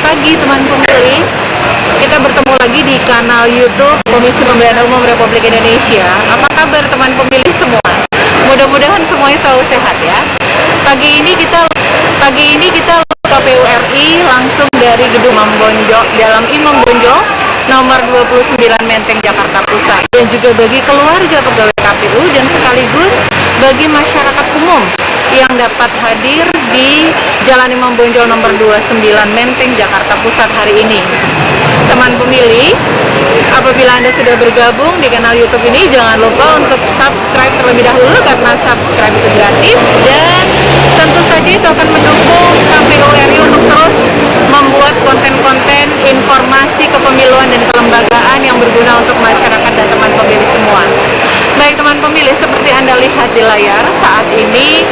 pagi teman pemilih. Kita bertemu lagi di kanal YouTube Komisi Pemilihan Umum Republik Indonesia. Apa kabar teman pemilih semua? Mudah-mudahan semuanya selalu sehat ya. Pagi ini kita KPU RI langsung dari Gedung Imam Bonjol, Jalan Imam Bonjol nomor 29 Menteng, Jakarta Pusat. Dan juga bagi keluarga pegawai KPU dan sekaligus bagi masyarakat umum yang dapat hadir di Jalan Imam Bonjol nomor 29 Menteng, Jakarta Pusat hari ini. Teman pemilih, apabila Anda sudah bergabung di kanal YouTube ini, jangan lupa untuk subscribe terlebih dahulu karena subscribe itu gratis, dan tentu saja itu akan mendukung KPU RI untuk terus membuat konten-konten informasi kepemiluan dan kelembagaan yang berguna untuk masyarakat dan teman pemilih semua. Baik teman pemilih, seperti Anda lihat di layar, saat ini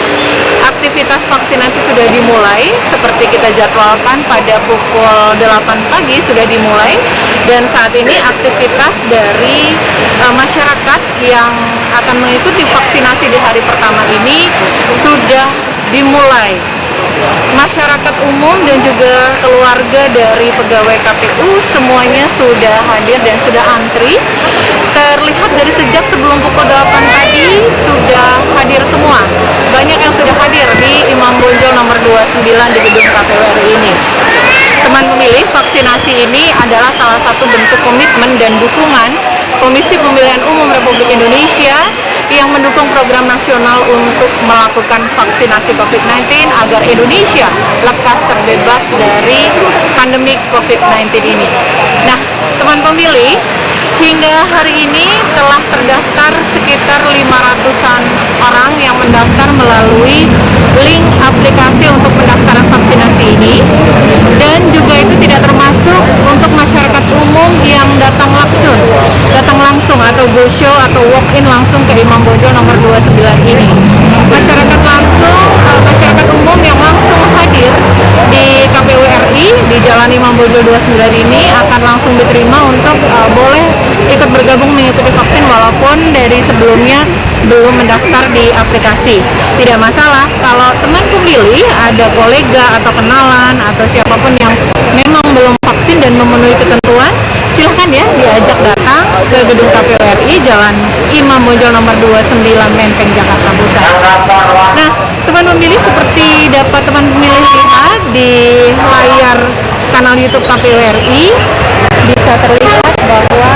aktivitas vaksinasi sudah dimulai seperti kita jadwalkan pada pukul 8 pagi sudah dimulai, dan saat ini aktivitas dari masyarakat yang akan mengikuti vaksinasi di hari pertama ini sudah dimulai. Masyarakat umum dan juga keluarga dari pegawai KPU semuanya sudah hadir dan sudah antri. Terlihat dari sejak sebelum pukul 8 pagi sudah hadir semua. Banyak yang sudah hadir di Imam Bonjol nomor 29 di gedung KPU RI ini. Teman pemilih, vaksinasi ini adalah salah satu bentuk komitmen dan dukungan Komisi Pemilihan Umum Republik Indonesia yang mendukung program nasional untuk melakukan vaksinasi COVID-19 agar Indonesia lekas terbebas dari pandemi COVID-19 ini. Nah, teman pemilih, hingga hari ini telah terdaftar sekitar 500-an orang yang mendaftar melalui link aplikasi untuk pendaftaran vaksinasi ini, dan juga itu tidak termasuk untuk masyarakat umum yang datang langsung atau go show atau walk in langsung ke Imam Bonjol nomor 29 ini. Masyarakat umum yang langsung hadir di KPU RI di Jalan Imam Bonjol 29 ini akan langsung diterima untuk boleh ikut bergabung mengikuti vaksin walaupun dari sebelumnya belum mendaftar di aplikasi. Tidak masalah kalau teman pemilih ada kolega atau kenalan atau siapapun yang memang belum vaksin dan memenuhi ketentuan, silahkan ya diajak datang ke gedung KPU RI Jalan Imam Bonjol nomor 29 Menteng, Jakarta Pusat. Nah, teman pemilih, seperti dapat teman pemilih lihat di layar kanal YouTube KPU RI, bisa terlihat bahwa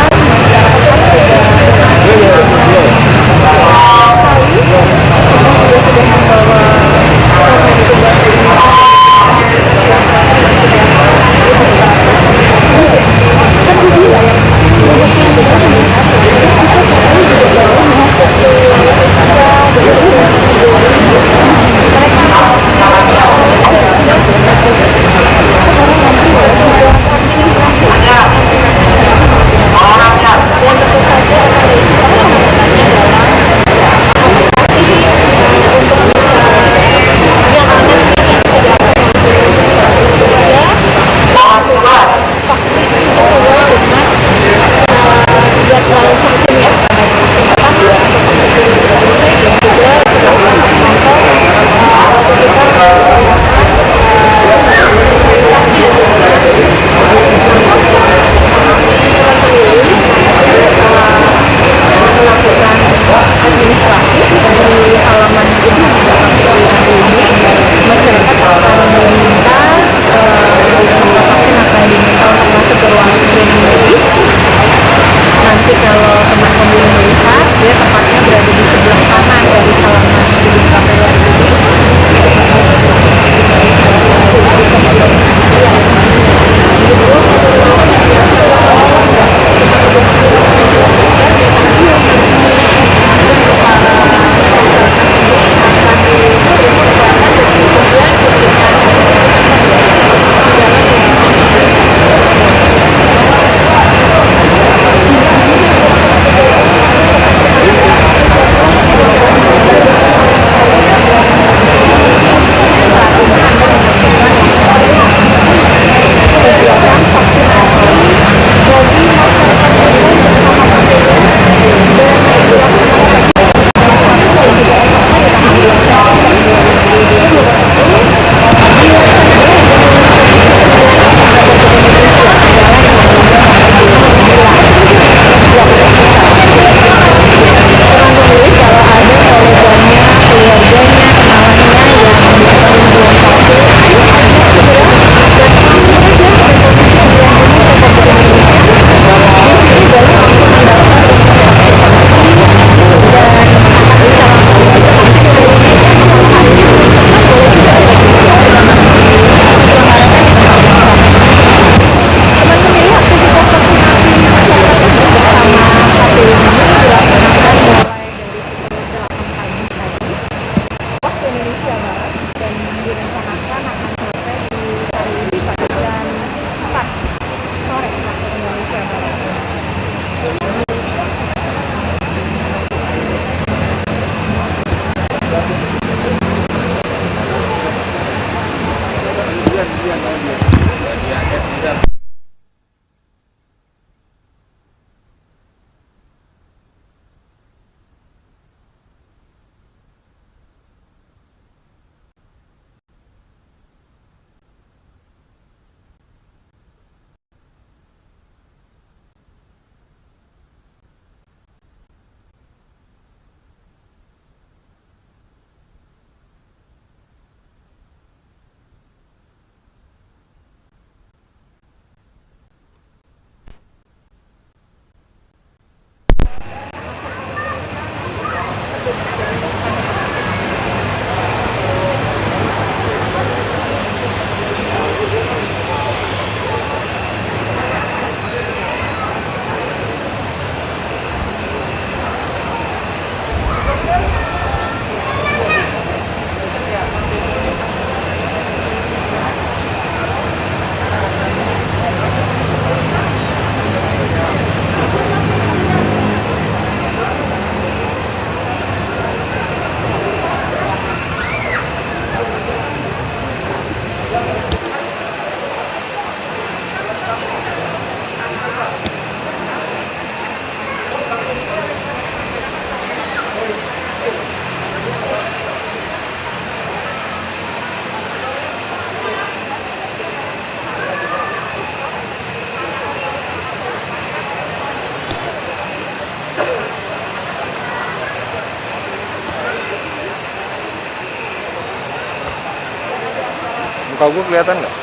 Muka gue kelihatan nggak?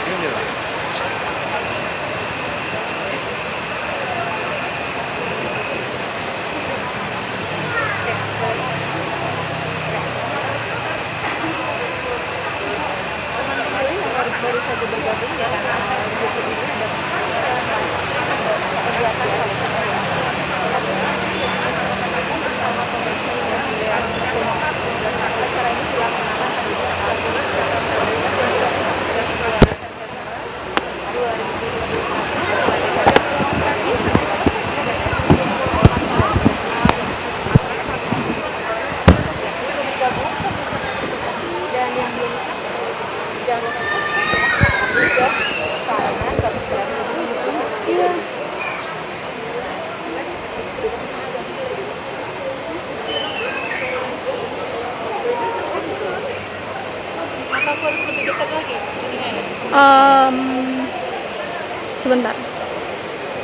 Ini lah. Baru saja bergabung ya karena YouTube ini ada kegiatan bersama Komisi Pemilihan Umum. Acara ini dilaksanakan pada dan yang belum jangan karena subscribe itu apa aku harus lebih dekat lagi ininya ya? Sebentar.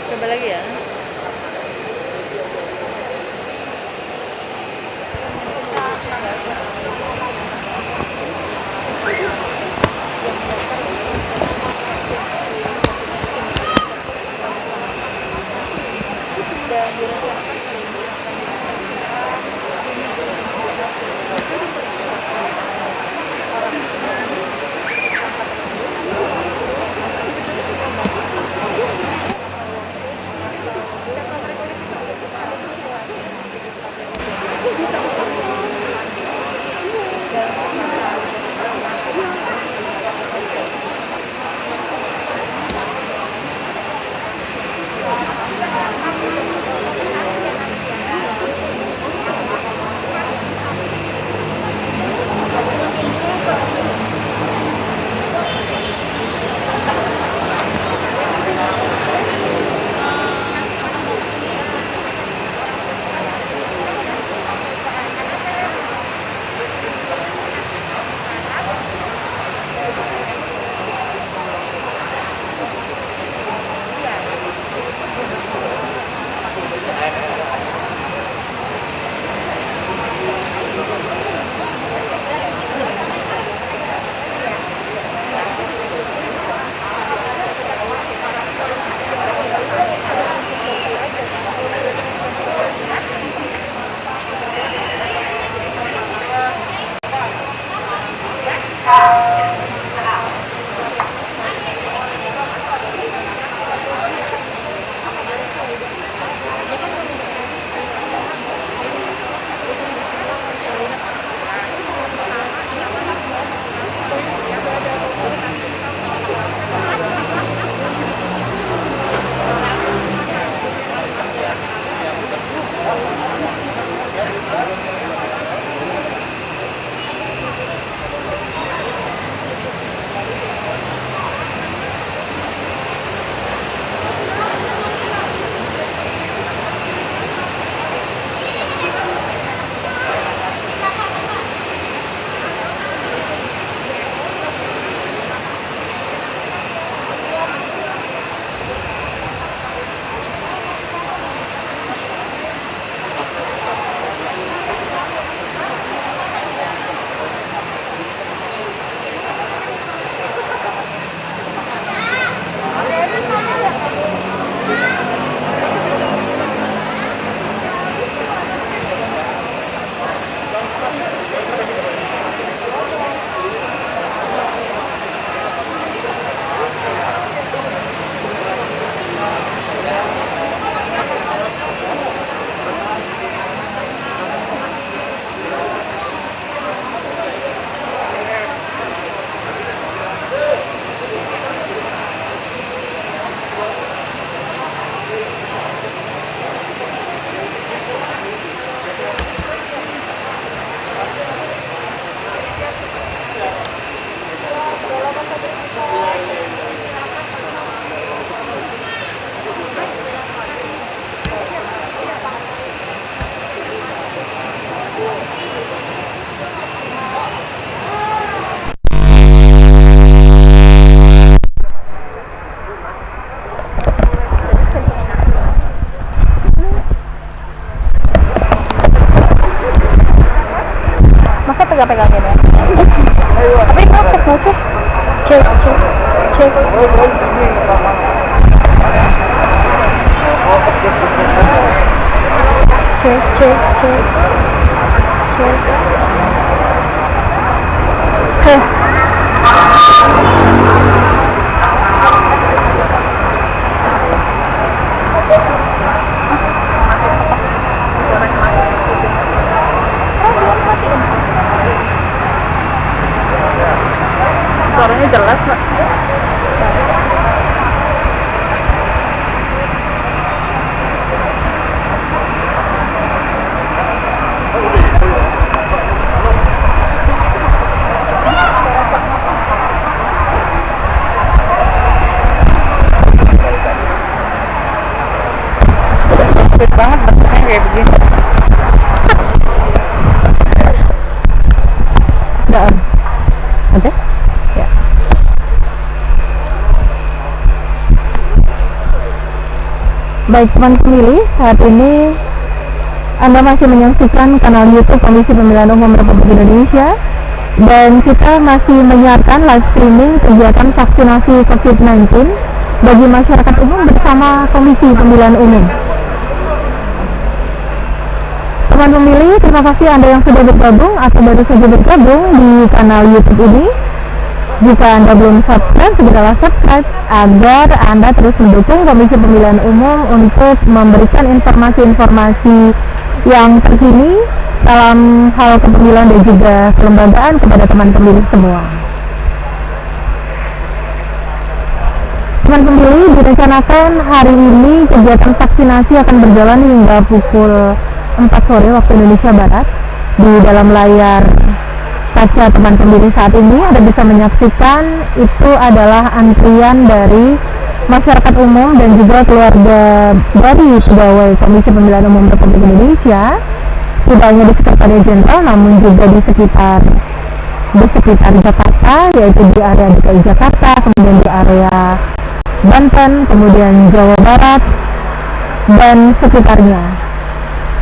Coba lagi ya. pegang-pegangin ya. Tapi masuk. Cek. Cek. Heh. Suaranya jelas, Mbak. Sulit banget bentuknya kayak begini. Udah on. Oke? Ya. Baik teman pemilih, saat ini Anda masih menyaksikan kanal YouTube Komisi Pemilihan Umum Republik Indonesia, dan kita masih menyiarkan live streaming kegiatan vaksinasi COVID-19 bagi masyarakat umum bersama Komisi Pemilihan Umum. Teman pemilih, terima kasih Anda yang sudah bergabung atau baru saja bergabung di kanal YouTube ini. Jika Anda belum subscribe, segeralah subscribe agar Anda terus mendukung Komisi Pemilihan Umum untuk memberikan informasi-informasi yang terkini dalam hal kepemiluan dan juga kelembagaan kepada teman pemilih semua. Teman pemilih, direncanakan hari ini kegiatan vaksinasi akan berjalan hingga pukul 4 sore waktu Indonesia Barat. Di dalam layar kaca teman pemilih saat ini Anda bisa menyaksikan itu adalah antrian dari masyarakat umum dan juga keluarga dari pegawai Komisi Pemilihan Umum Republik Indonesia, tidak hanya di Sekretariat Jenderal namun juga di sekitar Jakarta, yaitu di area DKI Jakarta, kemudian di area Banten, kemudian Jawa Barat dan sekitarnya.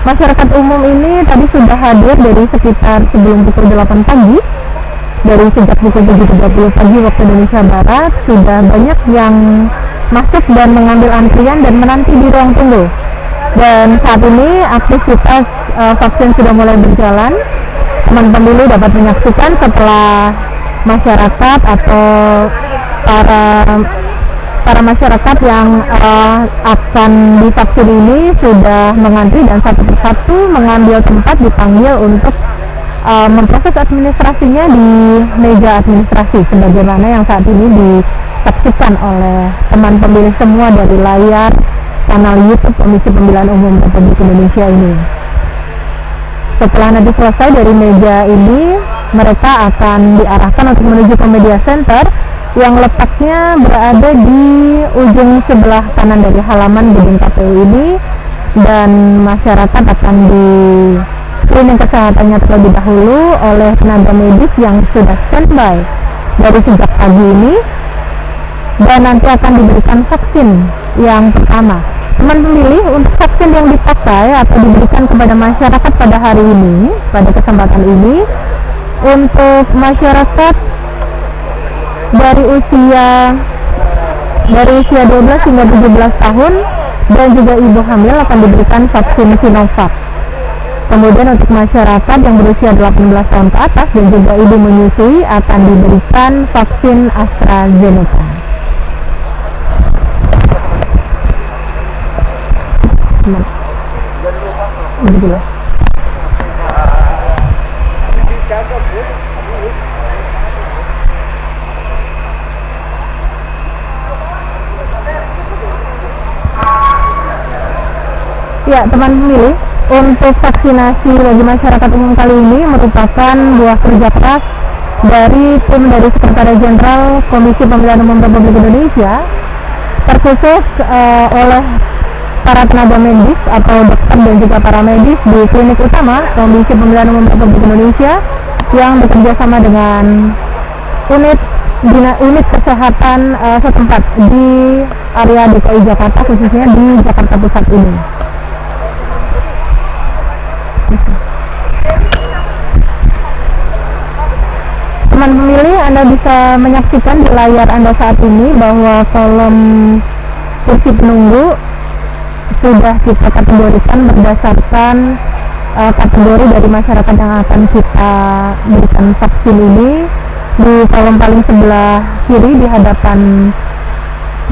Masyarakat umum ini tadi sudah hadir dari sekitar sebelum pukul 8 pagi. Dari sejak pukul 7.30 pagi waktu Indonesia Barat sudah banyak yang masuk dan mengambil antrian dan menanti di ruang tunggu. Dan saat ini aktivitas vaksin sudah mulai berjalan. Teman pemilih dapat menyaksikan setelah masyarakat atau para masyarakat yang akan divaksin ini sudah mengantri dan satu persatu mengambil tempat dipanggil untuk memproses administrasinya di meja administrasi, sebagaimana yang saat ini disaksikan oleh teman pemilih semua dari layar kanal YouTube Komisi Pemilihan Umum Republik Indonesia ini. Setelah nanti selesai dari meja ini, mereka akan diarahkan untuk menuju ke media center yang letaknya berada di ujung sebelah kanan dari halaman gedung KPU ini, dan masyarakat akan di screening kesehatannya terlebih dahulu oleh tenaga medis yang sudah standby dari sejak pagi ini, dan nanti akan diberikan vaksin yang pertama. Teman pemilih, untuk vaksin yang dipakai atau diberikan kepada masyarakat pada hari ini, pada kesempatan ini, untuk masyarakat dari usia 12 hingga 17 tahun dan juga ibu hamil akan diberikan vaksin Sinovac. Kemudian untuk masyarakat yang berusia 18 tahun ke atas dan juga ibu menyusui akan diberikan vaksin AstraZeneca. Begitu. Ya, teman pemilih, untuk vaksinasi bagi masyarakat umum kali ini merupakan buah kerja keras dari tim dari Sekretariat Jenderal Komisi Pemilihan Umum Republik Indonesia, terkhusus oleh para tenaga medis atau dokter dan juga para medis di klinik utama Komisi Pemilihan Umum Republik Indonesia yang bekerja sama dengan unit kesehatan setempat di area DKI Jakarta, khususnya di Jakarta Pusat ini. teman pemilih, Anda bisa menyaksikan di layar Anda saat ini bahwa kolom kursi penunggu sudah kita kategorikan berdasarkan kategori dari masyarakat yang akan kita berikan vaksin ini. Di kolom paling sebelah kiri di hadapan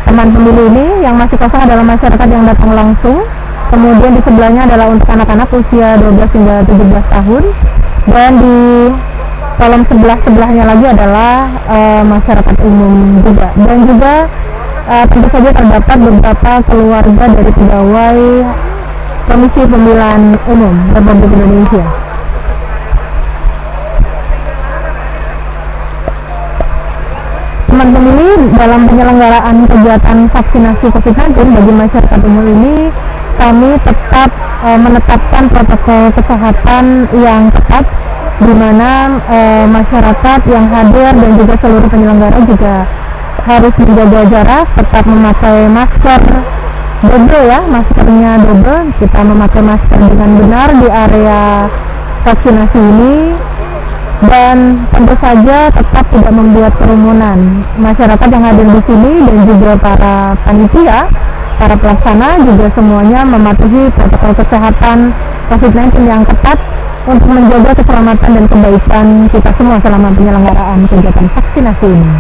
teman pemilih ini yang masih kosong adalah masyarakat yang datang langsung. Kemudian di sebelahnya adalah untuk anak-anak usia 12 hingga 17 tahun, dan di kolom sebelahnya lagi adalah masyarakat umum juga. Dan juga tentu saja terdapat beberapa keluarga dari pegawai Komisi Pemilihan Umum Republik Indonesia. Teman pemilih, dalam penyelenggaraan kegiatan vaksinasi COVID-19 bagi masyarakat umum ini, kami tetap menetapkan protokol kesehatan yang ketat, di mana masyarakat yang hadir dan juga seluruh penyelenggara juga harus menjaga jarak, tetap memakai masker double ya, maskernya double. Kita memakai masker dengan benar di area vaksinasi ini, dan tentu saja tetap tidak membuat kerumunan. Masyarakat yang hadir di sini dan juga para panitia, para pelaksana juga semuanya mematuhi protokol kesehatan COVID-19 yang ketat untuk menjaga keselamatan dan kebaikan kita semua selama penyelenggaraan kegiatan vaksinasi ini.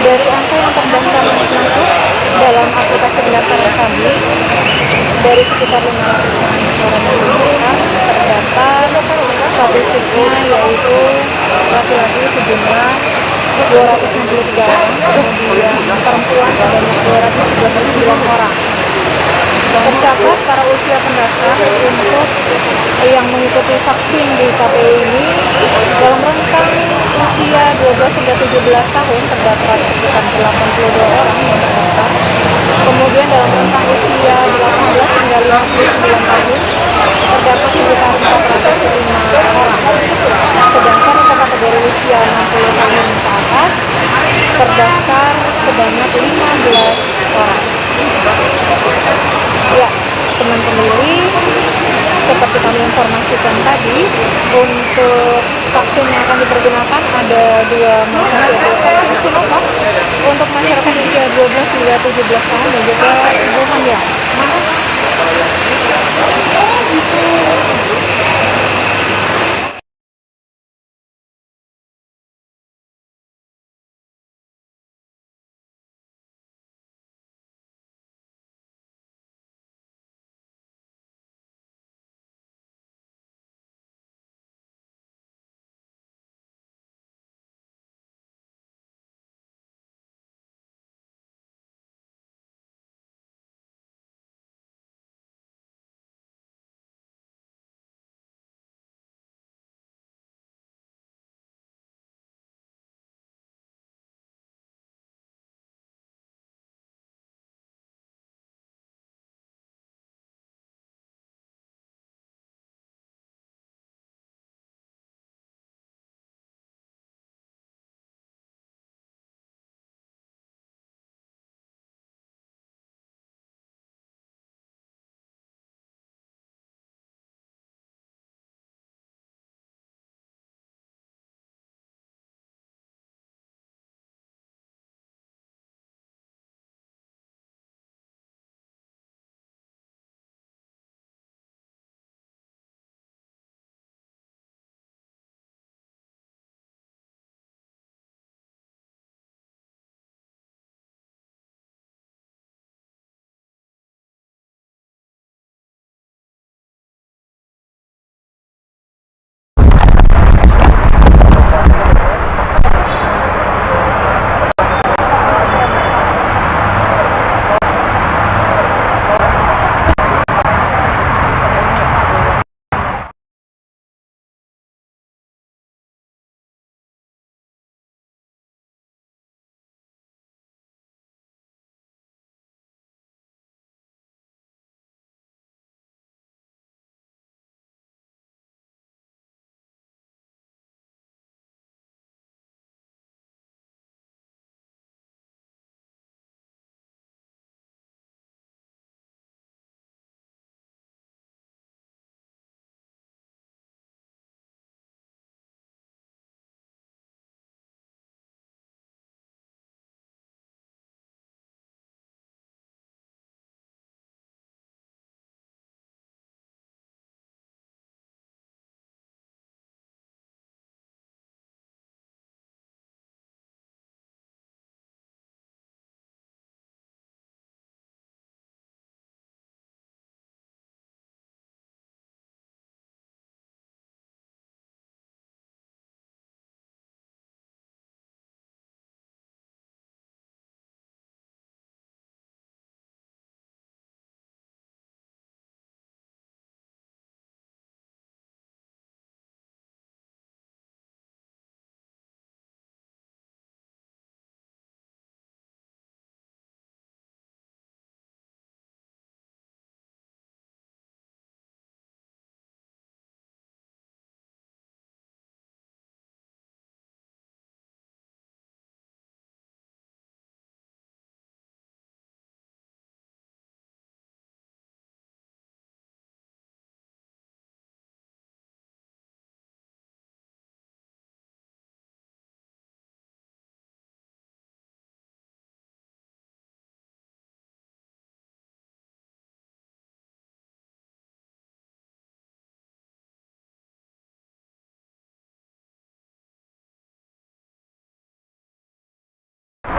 Dari angka yang terdaftar masuk dalam aplikasi pendaftaran kami, dari sekitar 500 orang yang mendaftar, terdapat statistiknya yaitu laki-laki sejumlah 263 orang, kemudian perempuan sebanyak 239 orang. Tercatat para usia pendaftar untuk yang mengikuti vaksin di KPU ini dalam rentang usia 12 hingga 17 tahun terdapat sekitar 82 orang yang terdaftar. Kemudian dalam rentang usia 18 hingga 59 tahun terdapat sekitar 405 orang. Sedangkan untuk kategori usia 60 tahun ke atas terdaftar sebanyak 15 orang. Ya, teman pemilih, seperti kami informasikan tadi, untuk vaksin yang akan dipergunakan ada dua macam, yaitu vaksin Sinovac untuk masyarakat usia 12 hingga 17 tahun dan juga ibu hamil.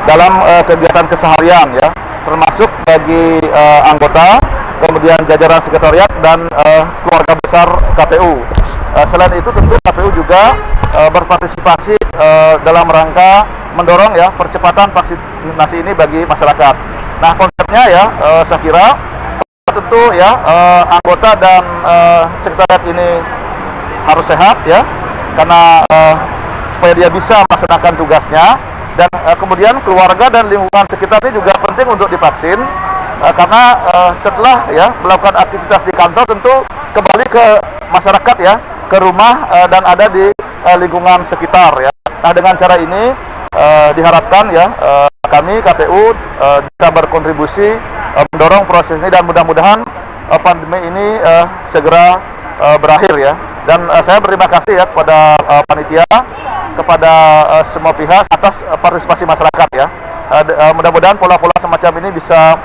dalam kegiatan keseharian ya, termasuk bagi anggota, kemudian jajaran sekretariat dan keluarga besar KPU. Selain itu tentu KPU juga berpartisipasi dalam rangka mendorong ya percepatan vaksinasi ini bagi masyarakat. Nah, konsepnya ya saya kira tentu ya anggota dan sekretariat ini harus sehat ya, karena supaya dia bisa melaksanakan tugasnya, dan kemudian keluarga dan lingkungan sekitar ini juga penting untuk divaksin karena setelah ya melakukan aktivitas di kantor tentu kembali ke masyarakat ya, ke rumah dan ada di lingkungan sekitar ya. Nah, dengan cara ini diharapkan ya kami KPU bisa berkontribusi mendorong proses ini, dan mudah-mudahan pandemi ini segera berakhir ya. Dan saya berterima kasih ya kepada panitia, kepada semua pihak atas partisipasi masyarakat ya. Mudah-mudahan pola-pola semacam ini bisa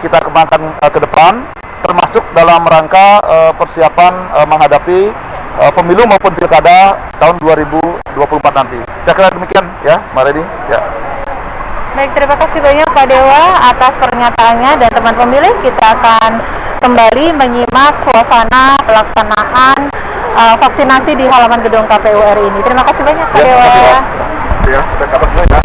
kita kembangkan ke depan, termasuk dalam rangka persiapan menghadapi pemilu maupun pilkada tahun 2024 nanti. Saya kira demikian ya, Mbak Redi. Ya. Baik, terima kasih banyak Pak Dewa atas pernyataannya, dan teman pemilih, kita akan kembali menyimak suasana pelaksanaan vaksinasi di halaman gedung KPU RI ini. Terima kasih banyak Pak Dewa. Ya, saya kabar dulu ya.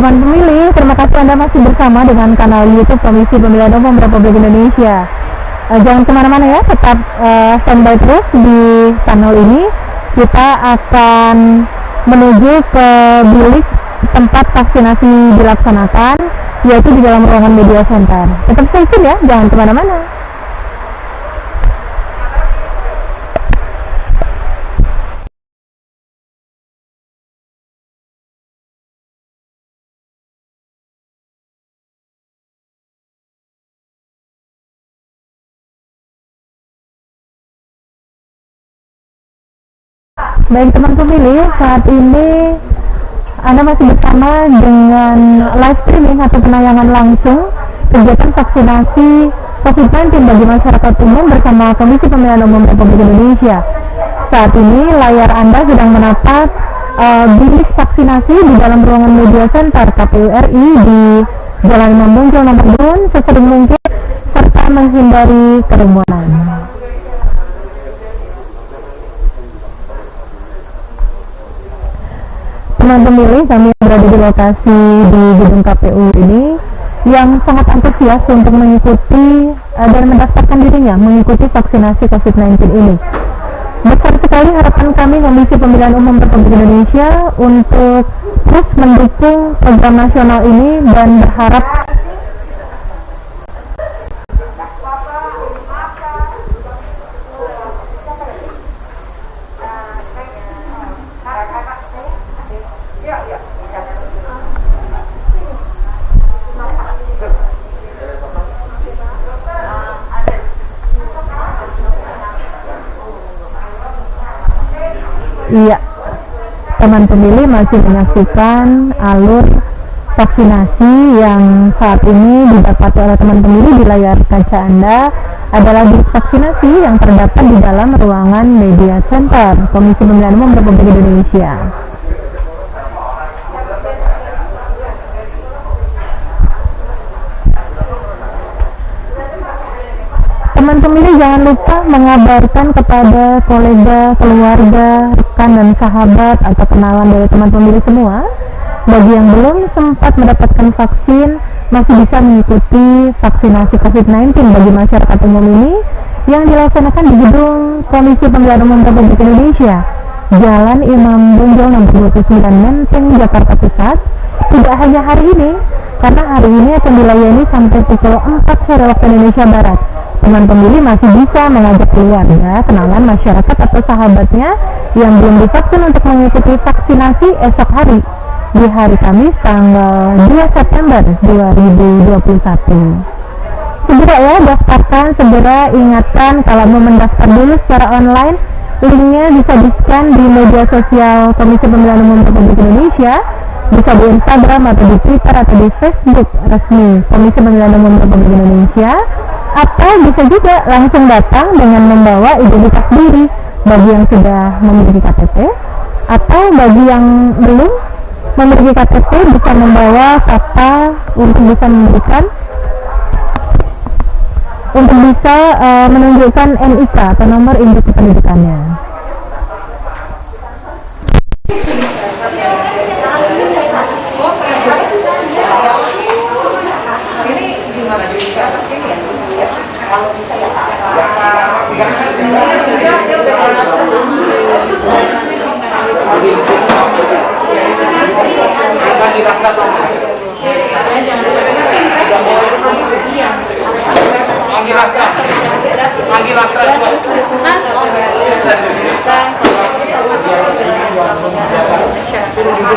teman pemilih, terima kasih Anda masih bersama dengan kanal YouTube Komisi Pemilihan Umum Republik Indonesia. Jangan kemana-mana ya, tetap standby terus di channel ini. Kita akan menuju ke bilik tempat vaksinasi dilaksanakan, yaitu di dalam ruangan media center. Tetap stay tune ya, jangan kemana-mana. Baik teman pemilih, saat ini Anda masih bersama dengan live streaming atau penayangan langsung kegiatan vaksinasi COVID-19 bagi masyarakat umum bersama Komisi Pemilihan Umum Republik Indonesia. Saat ini layar Anda sedang menatap bilik vaksinasi di dalam ruangan media center KPU RI di Jalan Imam Bonjol nomor 2 sesering mungkin serta menghindari kerumunan. Teman pemilih, kami berada di lokasi di gedung KPU ini yang sangat antusias untuk mengikuti dan mendaftarkan dirinya mengikuti vaksinasi COVID-19 ini. Besar sekali harapan kami Komisi Pemilihan Umum Republik Indonesia untuk terus mendukung program nasional ini dan berharap iya, teman pemilih masih menyaksikan alur vaksinasi yang saat ini didapati oleh teman pemilih di layar kaca Anda adalah bilik vaksinasi yang terdapat di dalam ruangan media center Komisi Pemilihan Umum Republik Indonesia. Teman pemilih jangan lupa mengabarkan kepada kolega, keluarga, rekan dan sahabat atau kenalan dari teman pemilih semua. Bagi yang belum sempat mendapatkan vaksin, masih bisa mengikuti vaksinasi COVID-19 bagi masyarakat umum ini yang dilaksanakan di gedung Komisi Pemilihan Umum Republik Indonesia, Jalan Imam Bonjol nomor 29 Menteng, Jakarta Pusat. Tidak hanya hari ini, karena hari ini akan dilayani sampai pukul 4 sore waktu Indonesia Barat. Teman pemilih masih bisa mengajak keluarga, kenalan, masyarakat atau sahabatnya yang belum divaksin untuk mengikuti vaksinasi esok hari di hari Kamis tanggal 2 September 2021. Segera ya daftarkan, segera ingatkan kalau mau mendaftar dulu secara online, linknya bisa di-scan di media sosial Komisi Pemilihan Umum Republik Indonesia, bisa di Instagram atau di Twitter atau di Facebook resmi Komisi Pemilihan Umum Republik Indonesia, atau bisa juga langsung datang dengan membawa identitas diri bagi yang sudah memiliki KTP, atau bagi yang belum memiliki KTP bisa membawa kata untuk bisa menunjukkan NIK atau nomor induk kependudukannya.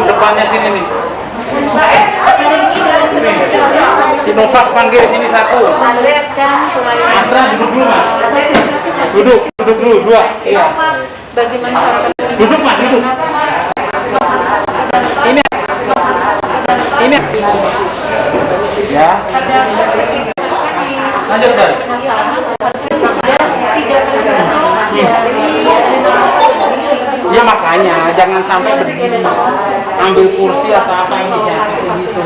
Depannya sini nih. Sinovac panggil sini satu. Astra duduk dulu mas. Duduk dulu dua. Iya. Bagi masyarakat Duduk mas, duduk. Ini. Ya. Lanjut dari. Ya makanya jangan sampai berdiri ambil kursi atau apa yang bisa gitu.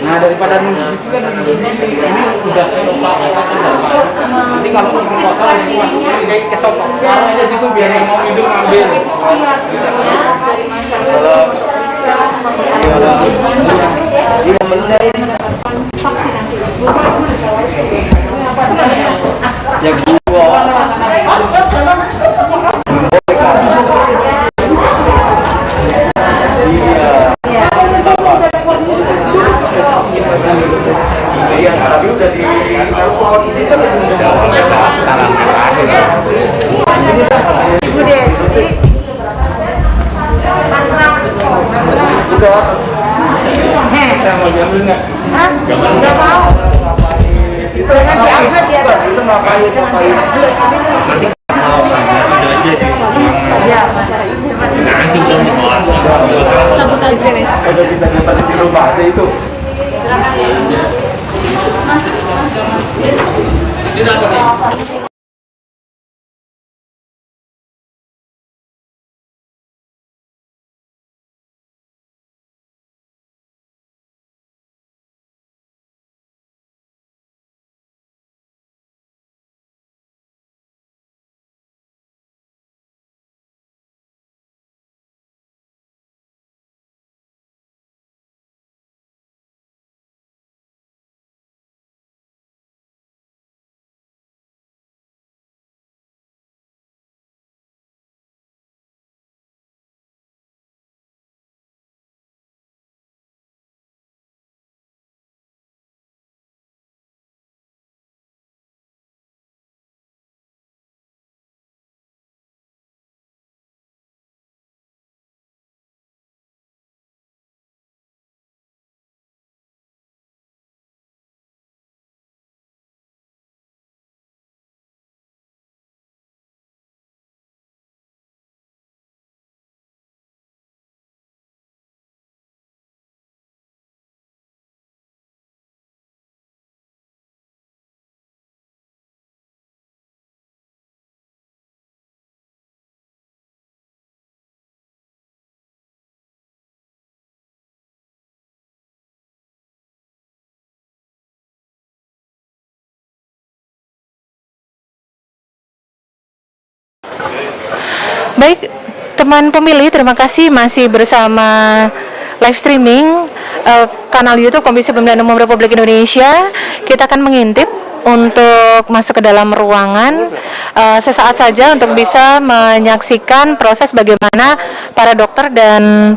Nah daripada nunggu itu kan ini sudah selopak nanti kalau mau kosong ini kayak kesopok taruh aja situ biar yang mau hidup ambil. Udah bisa dapat di rumah ada itu. Baik, teman pemilih, terima kasih masih bersama live streaming kanal YouTube Komisi Pemilihan Umum Republik Indonesia. Kita akan mengintip untuk masuk ke dalam ruangan sesaat saja untuk bisa menyaksikan proses bagaimana para dokter dan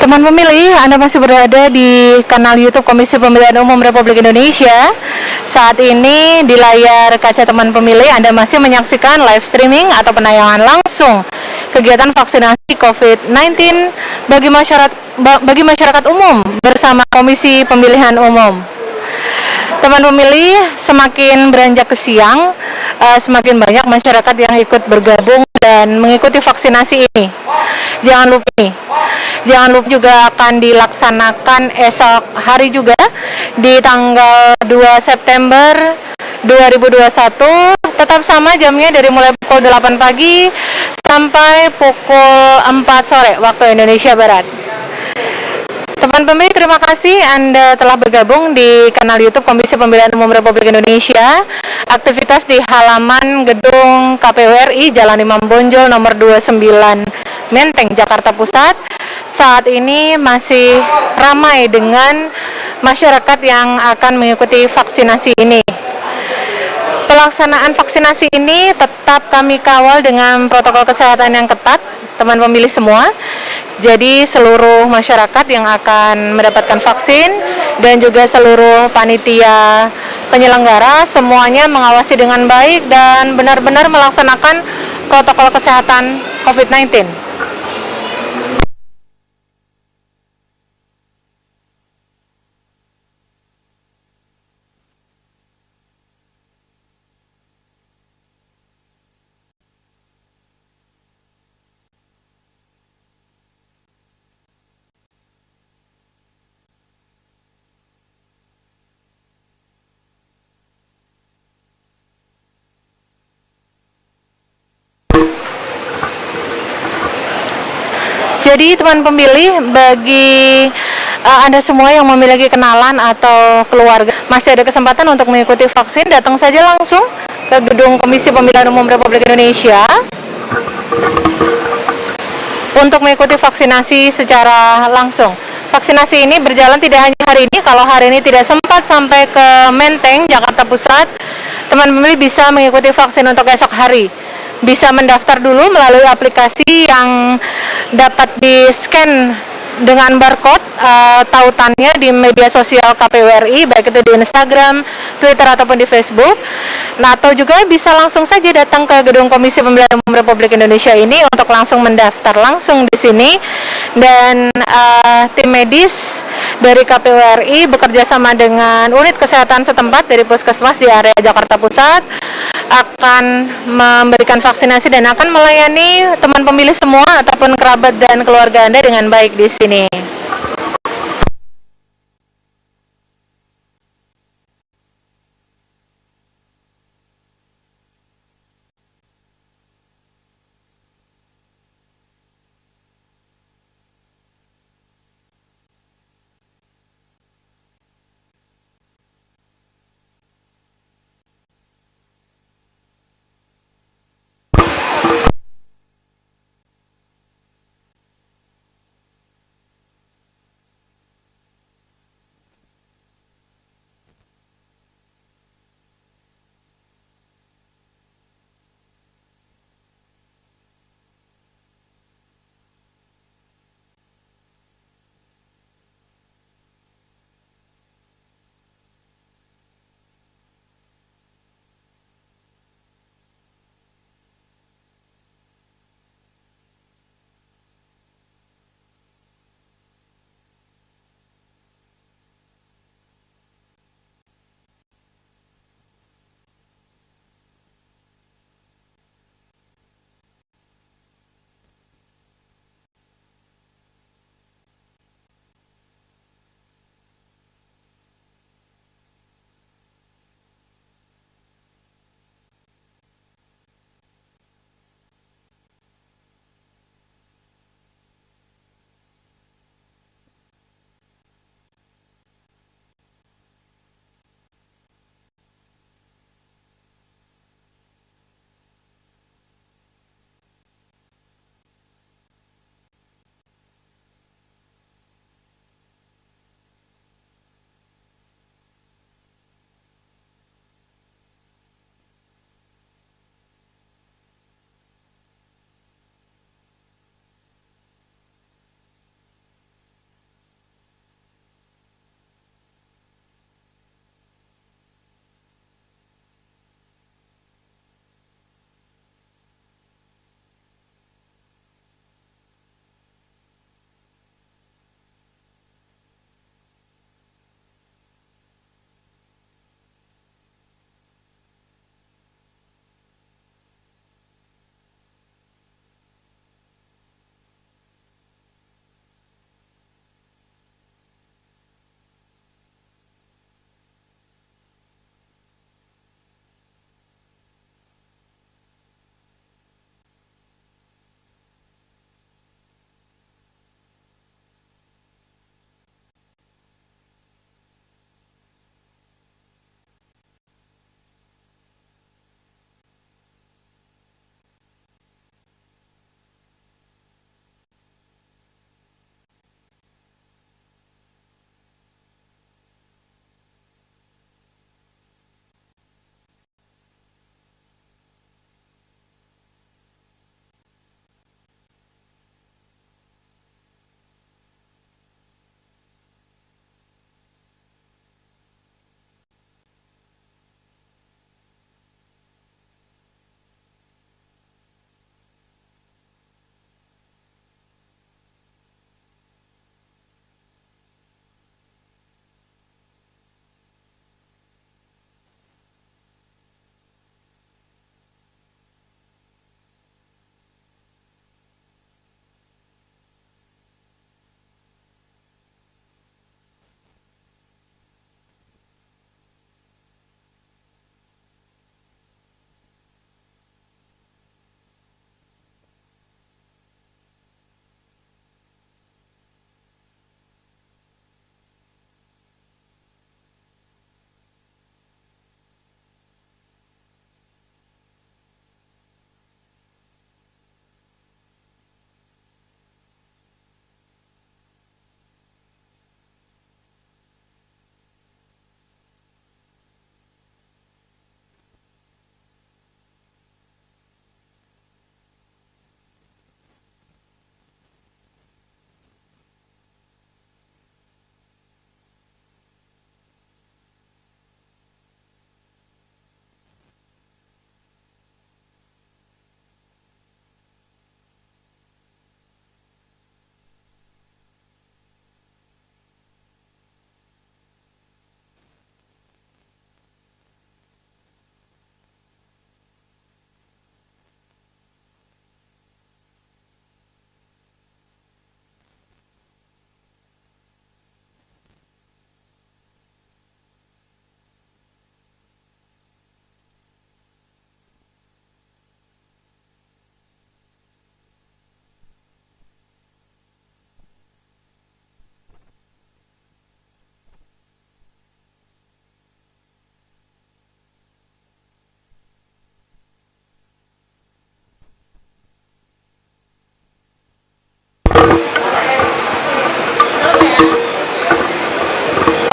Teman pemilih, Anda masih berada di kanal YouTube Komisi Pemilihan Umum Republik Indonesia. Saat ini di layar kaca teman pemilih, Anda masih menyaksikan live streaming atau penayangan langsung kegiatan vaksinasi COVID-19 bagi masyarakat umum bersama Komisi Pemilihan Umum. Teman pemilih, semakin beranjak ke siang, semakin banyak masyarakat yang ikut bergabung dan mengikuti vaksinasi ini. Jangan lupa juga akan dilaksanakan esok hari juga di tanggal 2 September 2021. Tetap sama jamnya dari mulai pukul 8 pagi sampai pukul 4 sore waktu Indonesia Barat. Teman pemilih, terima kasih Anda telah bergabung di kanal YouTube Komisi Pemilihan Umum Republik Indonesia. Aktivitas di halaman gedung KPU RI Jalan Imam Bonjol nomor 29 Menteng, Jakarta Pusat. Saat ini masih ramai dengan masyarakat yang akan mengikuti vaksinasi ini. Pelaksanaan vaksinasi ini tetap kami kawal dengan protokol kesehatan yang ketat, teman pemilih semua. Jadi seluruh masyarakat yang akan mendapatkan vaksin dan juga seluruh panitia penyelenggara semuanya mengawasi dengan baik dan benar-benar melaksanakan protokol kesehatan COVID-19. Jadi teman pemilih, bagi Anda semua yang memiliki kenalan atau keluarga masih ada kesempatan untuk mengikuti vaksin, datang saja langsung ke gedung Komisi Pemilihan Umum Republik Indonesia untuk mengikuti vaksinasi secara langsung. Vaksinasi ini berjalan tidak hanya hari ini, kalau hari ini tidak sempat sampai ke Menteng, Jakarta Pusat, teman pemilih bisa mengikuti vaksin untuk esok hari. Bisa mendaftar dulu melalui aplikasi yang dapat di-scan dengan barcode tautannya di media sosial KPU RI, baik itu di Instagram, Twitter, ataupun di Facebook. Nah, atau juga bisa langsung saja datang ke gedung Komisi Pemilihan Umum Republik Indonesia ini untuk langsung mendaftar langsung di sini. Dan tim medis dari KPU RI bekerja sama dengan unit kesehatan setempat dari Puskesmas di area Jakarta Pusat akan memberikan vaksinasi dan akan melayani teman pemilih semua ataupun kerabat dan keluarga Anda dengan baik di sini.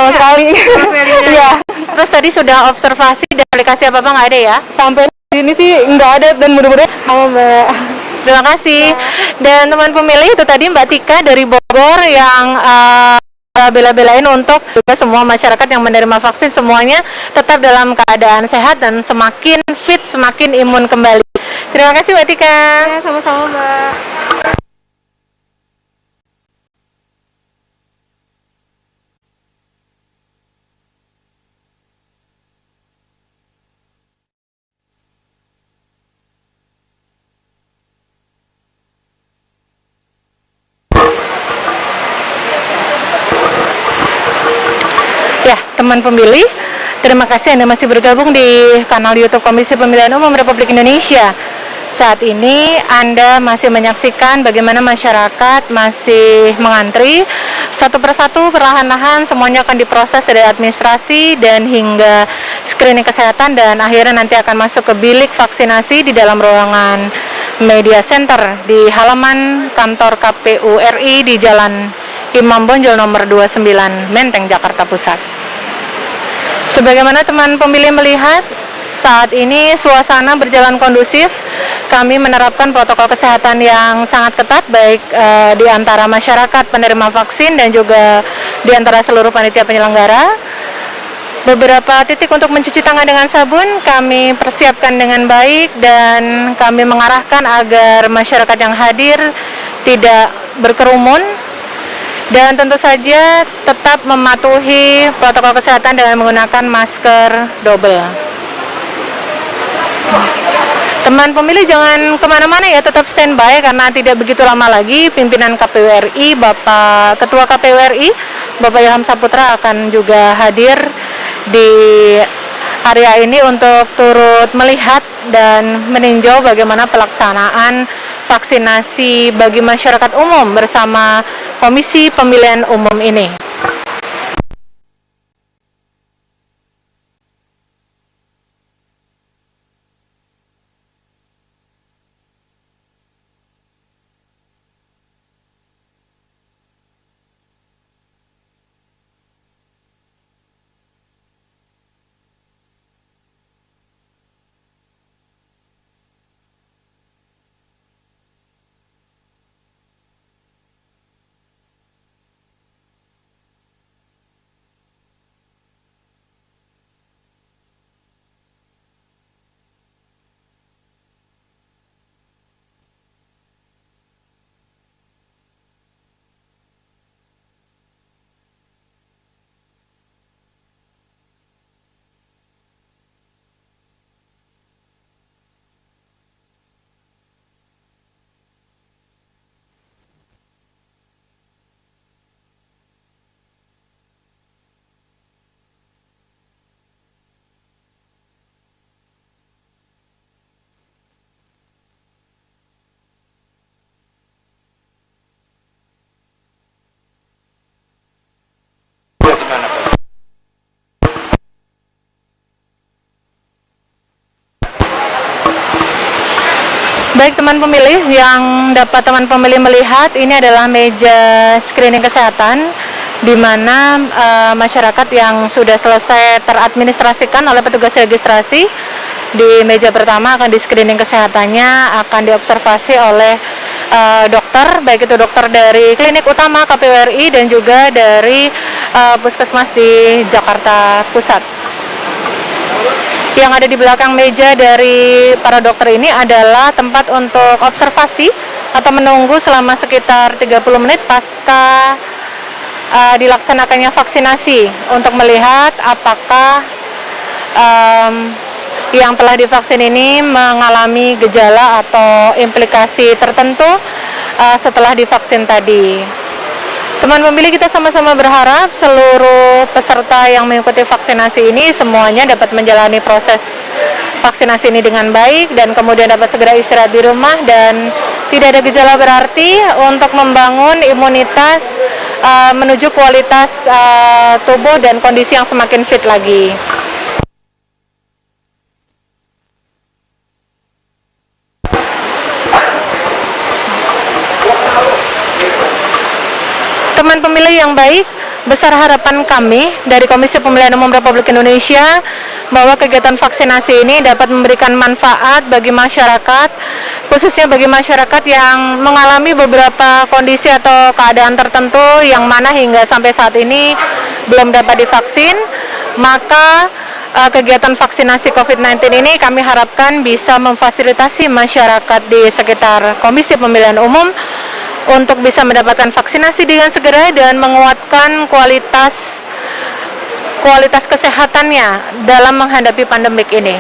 sama sekali. Iya. Terus tadi sudah observasi dan aplikasi apa nggak ada ya? Sampai ini sih nggak ada dan mudah-mudahan sama Mbak. Terima kasih. Dan teman pemilih itu tadi Mbak Tika dari Bogor yang bela-belain untuk juga semua masyarakat yang menerima vaksin semuanya tetap dalam keadaan sehat dan semakin fit, semakin imun kembali. Terima kasih Mbak Tika. Ya, sama-sama Mbak. Ya, teman pemilih, terima kasih Anda masih bergabung di kanal YouTube Komisi Pemilihan Umum Republik Indonesia. Saat ini Anda masih menyaksikan bagaimana masyarakat masih mengantri satu persatu, perlahan-lahan semuanya akan diproses dari administrasi dan hingga screening kesehatan dan akhirnya nanti akan masuk ke bilik vaksinasi di dalam ruangan media center di halaman kantor KPU RI di Jalan Imam Bonjol nomor 29 Menteng, Jakarta Pusat. Sebagaimana teman pemilih melihat, saat ini suasana berjalan kondusif. Kami menerapkan protokol kesehatan yang sangat ketat, baik di antara masyarakat penerima vaksin dan juga di antara seluruh panitia penyelenggara. Beberapa titik untuk mencuci tangan dengan sabun kami persiapkan dengan baik dan kami mengarahkan agar masyarakat yang hadir tidak berkerumun. Dan tentu saja tetap mematuhi protokol kesehatan dengan menggunakan masker double. Teman pemilih jangan kemana-mana ya, tetap standby karena tidak begitu lama lagi pimpinan KPU RI, Ketua KPU RI, Bapak Ilham Saputra akan juga hadir di area ini untuk turut melihat dan meninjau bagaimana pelaksanaan vaksinasi bagi masyarakat umum bersama Komisi Pemilihan Umum ini. Baik teman pemilih, yang dapat teman pemilih melihat ini adalah meja screening kesehatan di mana masyarakat yang sudah selesai teradministrasikan oleh petugas registrasi di meja pertama akan di screening kesehatannya, akan diobservasi oleh dokter, baik itu dokter dari klinik utama KPU RI dan juga dari puskesmas di Jakarta Pusat. Yang ada di belakang meja dari para dokter ini adalah tempat untuk observasi atau menunggu selama sekitar 30 menit pasca dilaksanakannya vaksinasi untuk melihat apakah yang telah divaksin ini mengalami gejala atau implikasi tertentu setelah divaksin tadi. Teman pemilih, kita sama-sama berharap seluruh peserta yang mengikuti vaksinasi ini semuanya dapat menjalani proses vaksinasi ini dengan baik dan kemudian dapat segera istirahat di rumah dan tidak ada gejala berarti untuk membangun imunitas menuju kualitas tubuh dan kondisi yang semakin fit lagi. Teman pemilih yang baik, besar harapan kami dari Komisi Pemilihan Umum Republik Indonesia bahwa kegiatan vaksinasi ini dapat memberikan manfaat bagi masyarakat, khususnya bagi masyarakat yang mengalami beberapa kondisi atau keadaan tertentu yang mana hingga sampai saat ini belum dapat divaksin. Maka kegiatan vaksinasi COVID-19 ini kami harapkan bisa memfasilitasi masyarakat di sekitar Komisi Pemilihan Umum untuk bisa mendapatkan vaksinasi dengan segera dan menguatkan kualitas kesehatannya dalam menghadapi pandemik ini.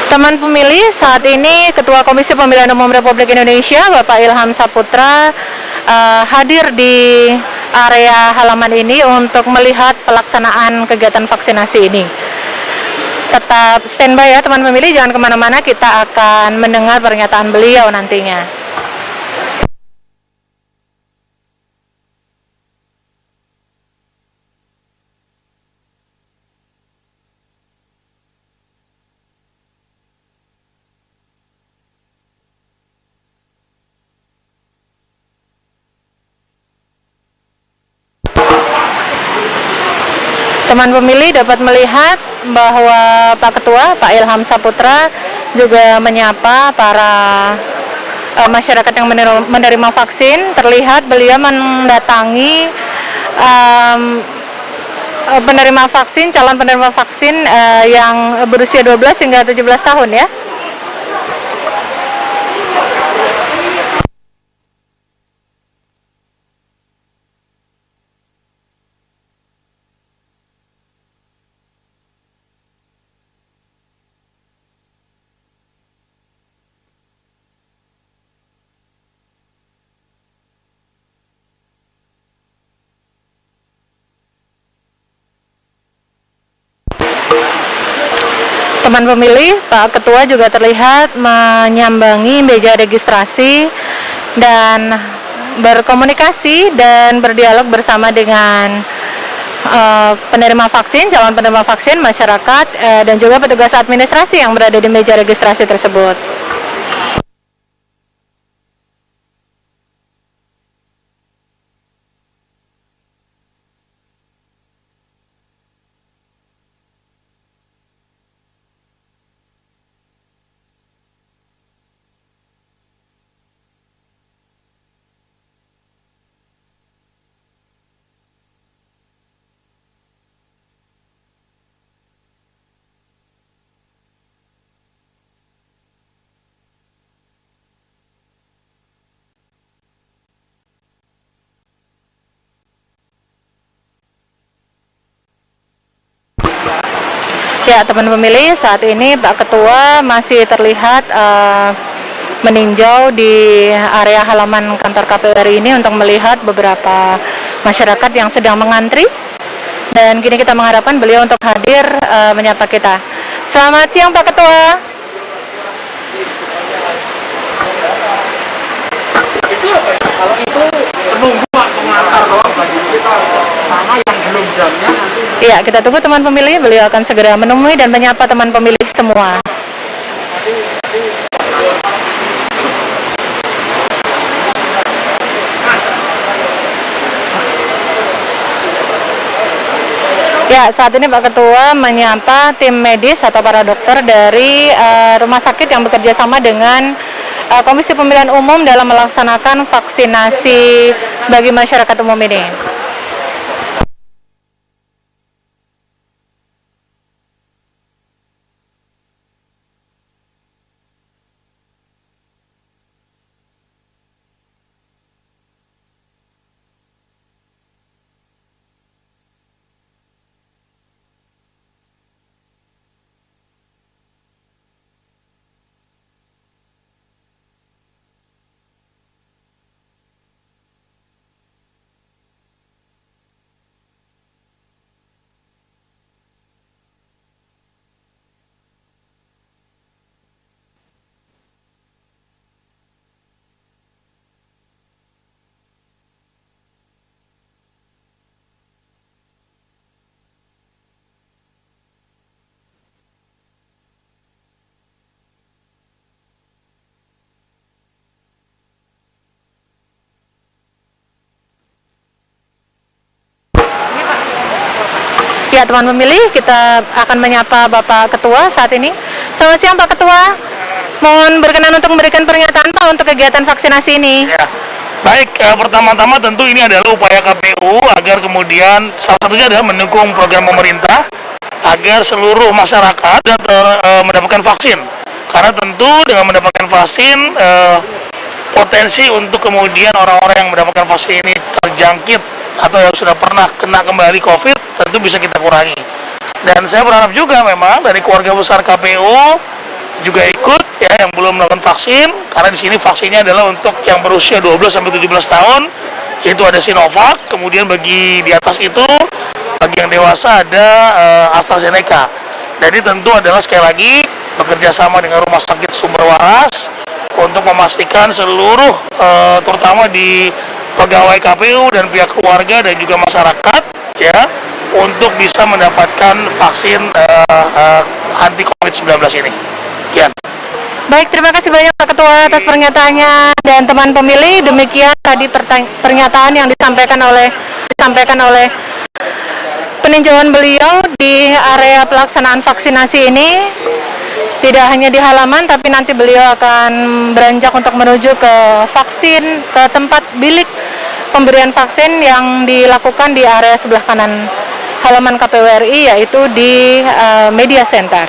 Teman pemilih, saat ini Ketua Komisi Pemilihan Umum Republik Indonesia Bapak Ilham Saputra hadir di area halaman ini untuk melihat pelaksanaan kegiatan vaksinasi ini. Tetap standby ya teman pemilih, jangan kemana-mana, kita akan mendengar pernyataan beliau nantinya. Teman pemilih dapat melihat bahwa Pak Ketua, Pak Ilham Saputra juga menyapa para masyarakat yang menerima vaksin. Terlihat beliau mendatangi penerima vaksin, calon penerima vaksin yang berusia 12 hingga 17 tahun ya. Teman pemilih, Pak Ketua juga terlihat menyambangi meja registrasi dan berkomunikasi dan berdialog bersama dengan penerima vaksin, calon penerima vaksin, masyarakat, dan juga petugas administrasi yang berada di meja registrasi tersebut. Ya, teman pemilih, saat ini Pak Ketua masih terlihat meninjau di area halaman kantor KPU RI ini untuk melihat beberapa masyarakat yang sedang mengantri. Dan kini kita mengharapkan beliau untuk hadir menyapa kita. Selamat siang Pak Ketua. Kalau itu menunggu pengantar doang sama yang belum jamnya nanti. Iya, kita tunggu teman pemilih, beliau akan segera menemui dan menyapa teman pemilih semua. Ya, saat ini Pak Ketua menyapa tim medis atau para dokter dari rumah sakit yang bekerja sama dengan Komisi Pemilihan Umum dalam melaksanakan vaksinasi bagi masyarakat umum ini. Ya, teman pemilih, kita akan menyapa Bapak Ketua saat ini. Selamat siang Pak Ketua. Mohon berkenan untuk memberikan pernyataan Pak untuk kegiatan vaksinasi ini. Ya, baik. Pertama-tama tentu ini adalah upaya KPU agar kemudian salah satunya adalah mendukung program pemerintah agar seluruh masyarakat mendapatkan vaksin. Karena tentu dengan mendapatkan vaksin, potensi untuk kemudian orang-orang yang mendapatkan vaksin ini terjangkit atau yang sudah pernah kena kembali COVID tentu bisa kita kurangi. Dan saya berharap juga memang dari keluarga besar KPU juga ikut ya yang belum melakukan vaksin, karena di sini vaksinnya adalah untuk yang berusia 12 sampai 17 tahun, yaitu ada Sinovac, kemudian bagi di atas itu bagi yang dewasa ada AstraZeneca. Jadi tentu adalah sekali lagi bekerja sama dengan Rumah Sakit Sumber Waras untuk memastikan seluruh terutama di pegawai KPU dan pihak keluarga dan juga masyarakat ya untuk bisa mendapatkan vaksin anti COVID-19 ini. Sekian. Baik, terima kasih banyak Pak Ketua atas pernyataannya dan teman pemilih. Demikian tadi pernyataan yang disampaikan oleh peninjauan beliau di area pelaksanaan vaksinasi ini. Tidak hanya di halaman, tapi nanti beliau akan beranjak untuk menuju ke vaksin, ke tempat bilik pemberian vaksin yang dilakukan di area sebelah kanan halaman KPU RI, yaitu di Media Center.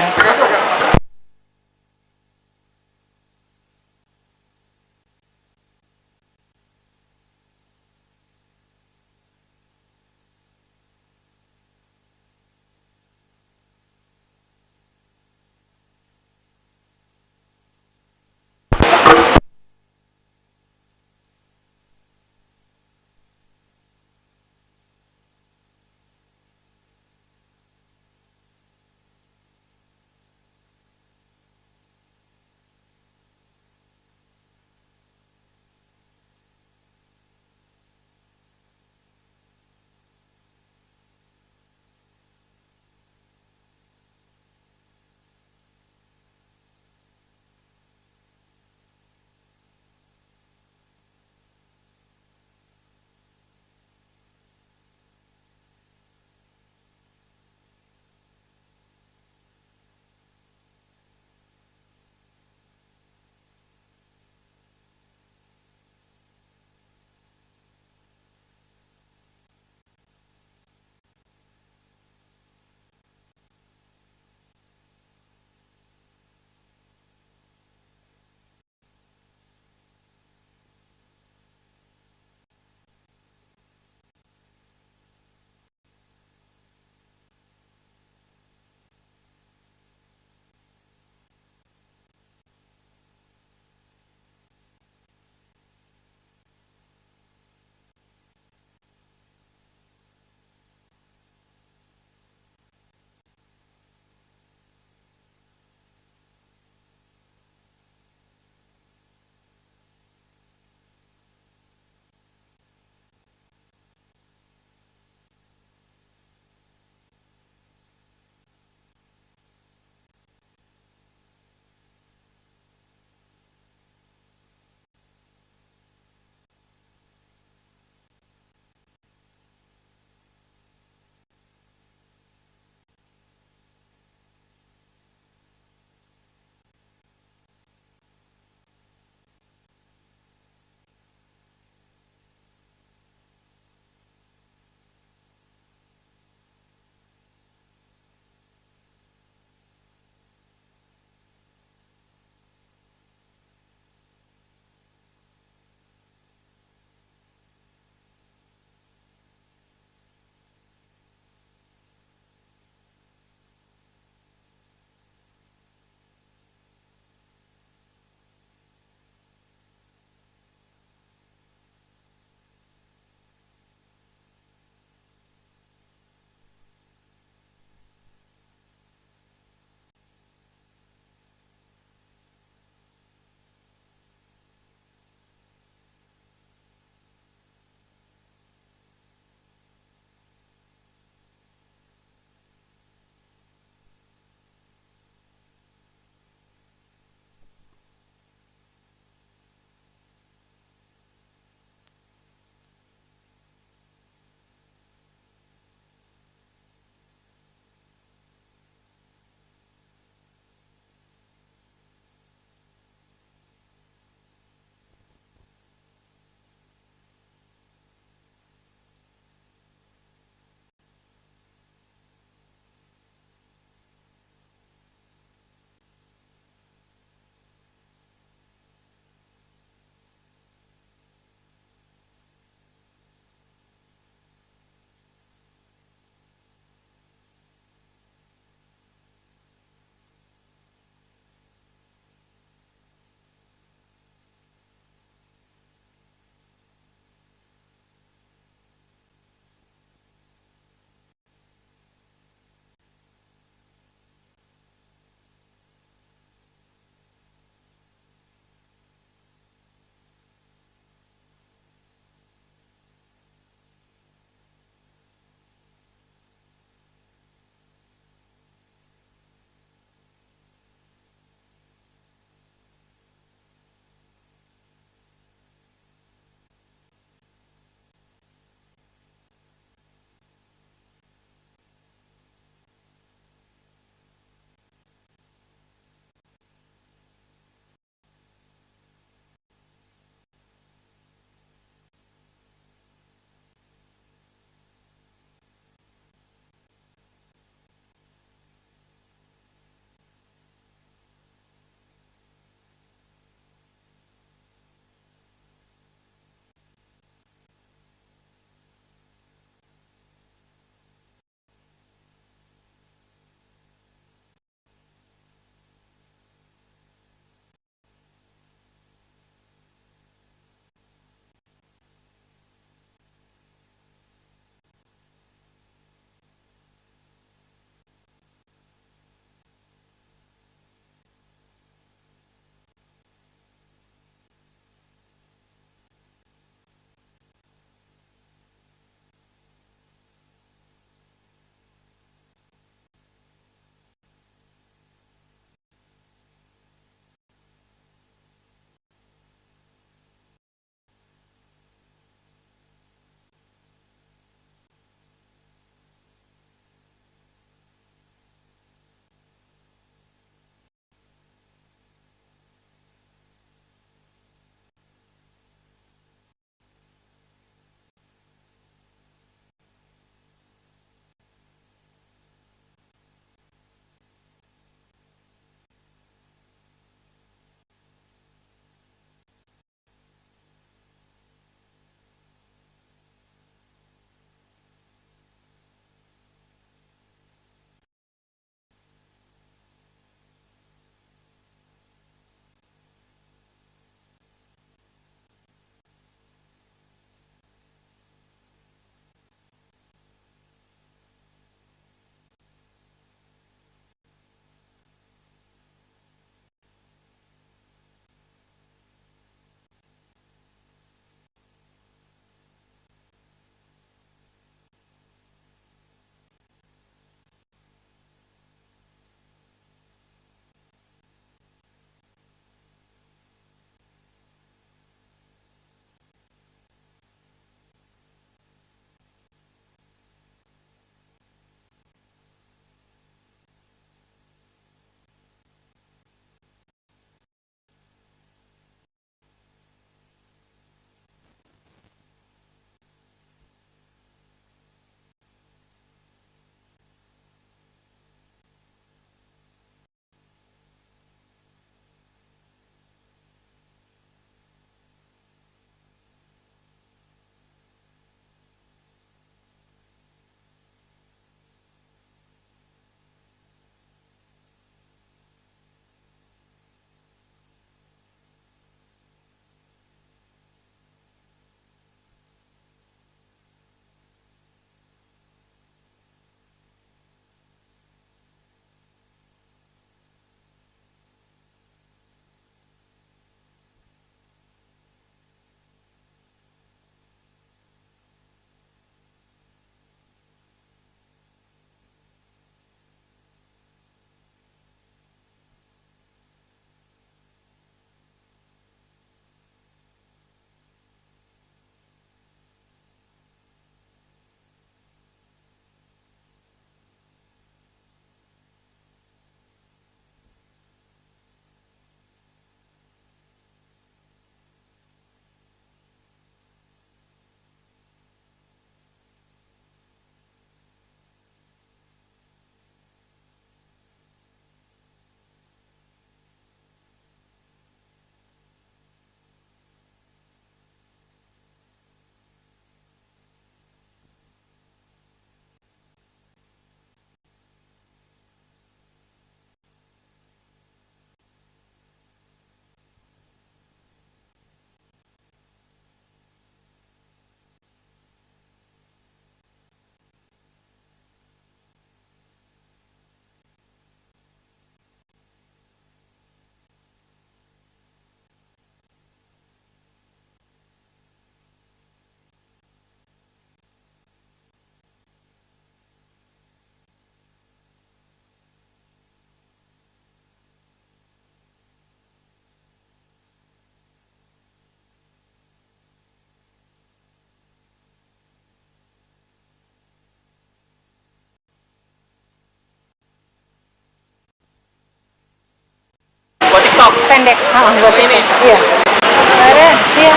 TikTok pendek. Buat ini. Iya. Kemarin, iya.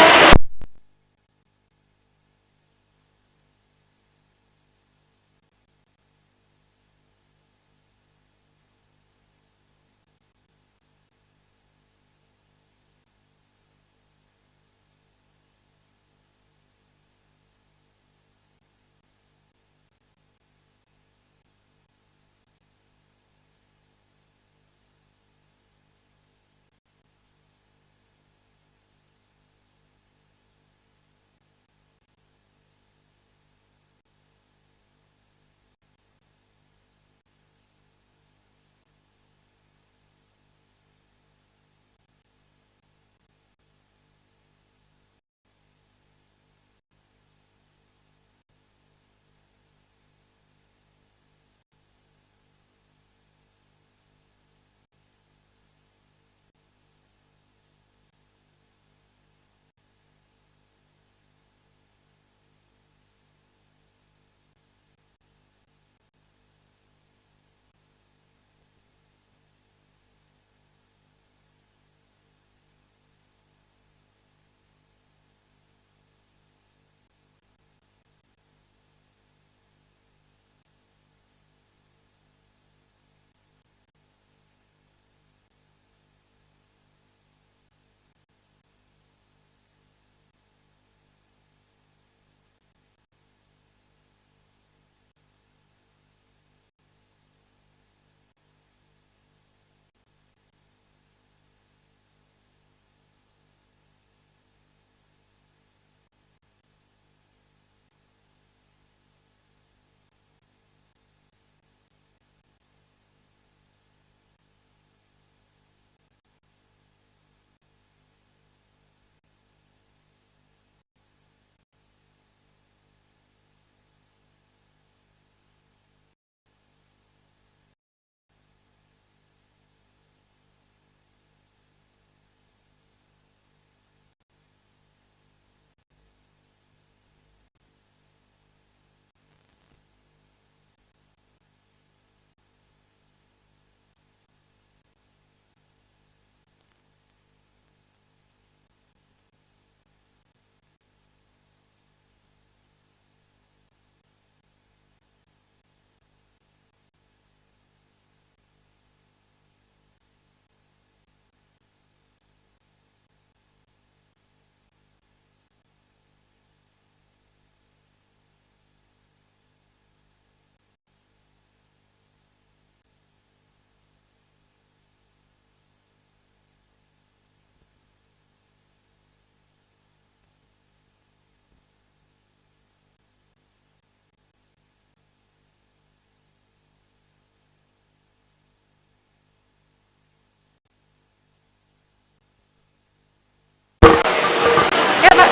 Ya, Pak.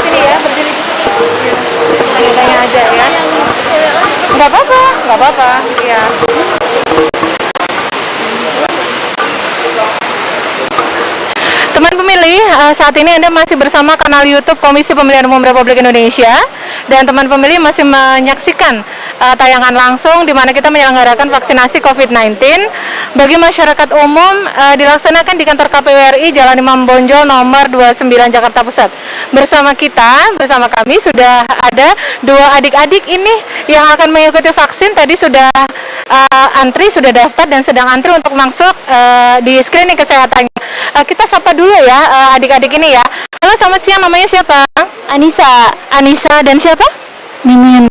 Sini ya, berdiri di sini. Tanya-tanya aja ya. Nggak apa-apa, nggak apa-apa. Iya. Teman pemilih, saat ini Anda masih bersama kanal YouTube Komisi Pemilihan Umum Republik Indonesia, dan teman pemilih masih menyaksikan tayangan langsung di mana kita menyelenggarakan vaksinasi COVID-19 bagi masyarakat umum, dilaksanakan di kantor KPU RI Jalan Imam Bonjol nomor 29 Jakarta Pusat. Bersama kami sudah ada dua adik-adik ini yang akan mengikuti vaksin. Tadi sudah antri, sudah daftar dan sedang antri untuk masuk di screening kesehatannya. Kita sapa dulu ya adik-adik ini ya. Halo, selamat siang, namanya siapa? Anissa dan siapa? Mimin.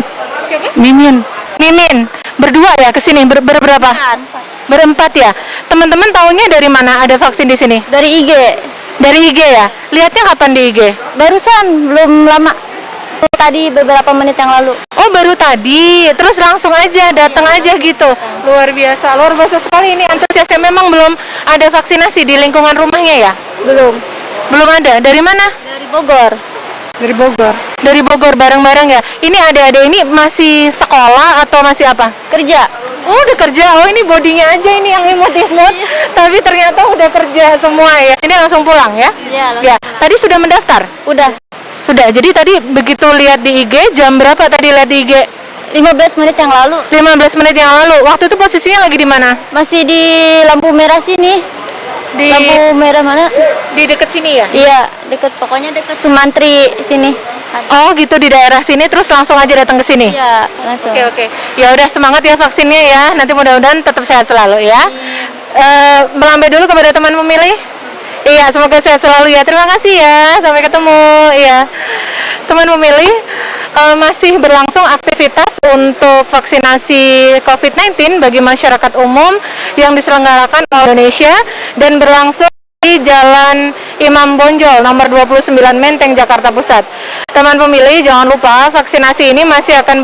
Siapa? Mimin. Berdua ya ke sini, berberapa? Berempat ya. Teman-teman tahunya dari mana ada vaksin di sini? Dari IG. Dari IG ya. Lihatnya kapan di IG? Barusan, belum lama. Tadi beberapa menit yang lalu. Oh, baru tadi. Terus langsung aja datang aja gitu. Luar biasa sekali ini antusiasnya. Memang belum ada vaksinasi di lingkungan rumahnya ya? Belum ada. Dari mana? Dari Bogor. Dari Bogor bareng-bareng ya. Ini adik-adik ini masih sekolah atau masih apa? Kerja. Oh, udah kerja. Oh, ini bodinya aja ini yang imut-imut. Tapi ternyata udah kerja semua ya. Ini langsung pulang ya? Iya, Ya. Tadi sudah mendaftar? Sudah. Jadi tadi begitu lihat di IG, jam berapa tadi lihat di IG? 15 menit yang lalu. 15 menit yang lalu. Waktu itu posisinya lagi di mana? Masih di lampu merah sini. Di Lampu merah mana? di dekat sini ya? Iya, pokoknya dekat Sumantri sini. Oh gitu, di daerah sini terus langsung aja datang ke sini? Iya, langsung. Oke. Ya udah, semangat ya vaksinnya ya. Nanti mudah-mudahan tetap sehat selalu ya. Melambai dulu kepada teman pemilih. Iya, semoga sehat selalu ya. Terima kasih ya. Sampai ketemu. Iya. Teman pemilih, masih berlangsung aktivitas untuk vaksinasi COVID-19 bagi masyarakat umum yang diselenggarakan oleh Indonesia dan berlangsung di Jalan Imam Bonjol nomor 29 Menteng, Jakarta Pusat. Teman pemilih, jangan lupa vaksinasi ini masih akan